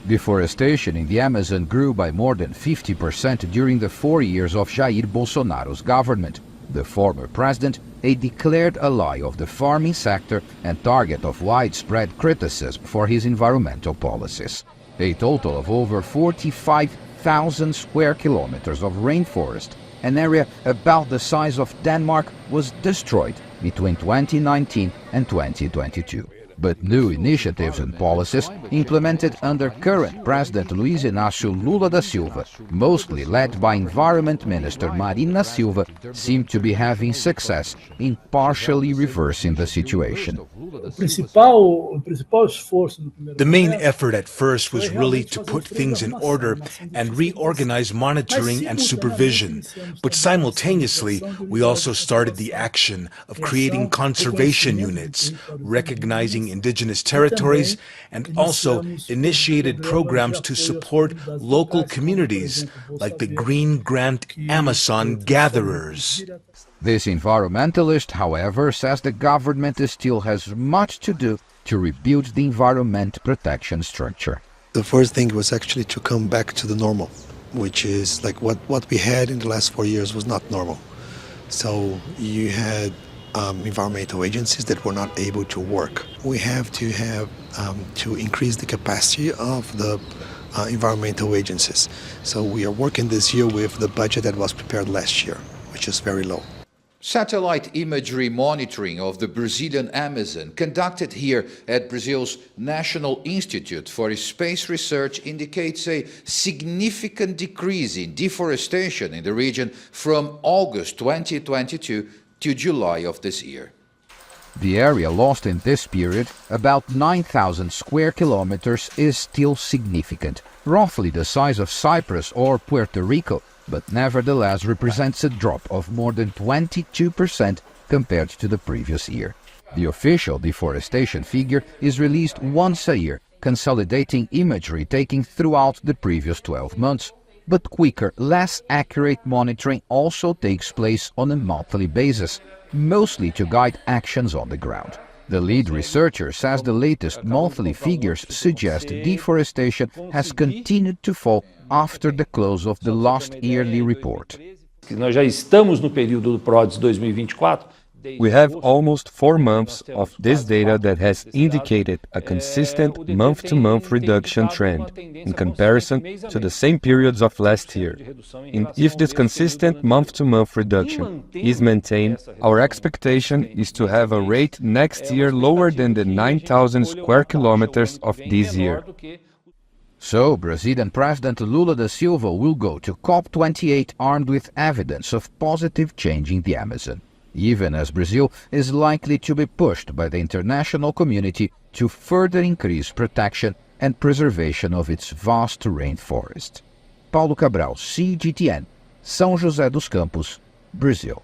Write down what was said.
Deforestation in the Amazon grew by more than 50% during the 4 years of Jair Bolsonaro's government. The former president, a declared ally of the farming sector and target of widespread criticism for his environmental policies. A total of over 45,000 square kilometers of rainforest, an area about the size of Denmark, was destroyed between 2019 and 2022. But new initiatives and policies implemented under current President Luiz Inácio Lula da Silva, mostly led by Environment Minister Marina Silva, seem to be having success in partially reversing the situation. The main effort at first was really to put things in order and reorganize monitoring and supervision. But simultaneously, we also started the action of creating conservation units, recognizing indigenous territories, and also initiated programs to support local communities like the Green Grant Amazon gatherers. This environmentalist, however, says the government still has much to do to rebuild the environment protection structure. The first thing was actually to come back to the normal, which is like what we had in the last 4 years was not normal. So you had environmental agencies that were not able to work. We have to increase the capacity of the environmental agencies. So we are working this year with the budget that was prepared last year, which is very low. Satellite imagery monitoring of the Brazilian Amazon conducted here at Brazil's National Institute for Space Research indicates a significant decrease in deforestation in the region from August 2022 to July of this year. The area lost in this period, about 9,000 square kilometers, is still significant, roughly the size of Cyprus or Puerto Rico, but nevertheless represents a drop of more than 22% compared to the previous year. The official deforestation figure is released once a year, consolidating imagery taken throughout the previous 12 months. But quicker, less accurate monitoring also takes place on a monthly basis, mostly to guide actions on the ground. The lead researcher says the latest monthly figures suggest deforestation has continued to fall after the close of the last yearly report. Nós já estamos no período do PRODES 2024. We have almost 4 months of this data that has indicated a consistent month-to-month reduction trend in comparison to the same periods of last year. And if this consistent month-to-month reduction is maintained, our expectation is to have a rate next year lower than the 9,000 square kilometers of this year. So, Brazilian President Lula da Silva will go to COP28 armed with evidence of positive change in the Amazon, even as Brazil is likely to be pushed by the international community to further increase protection and preservation of its vast rainforest. Paulo Cabral, CGTN, São José dos Campos, Brazil.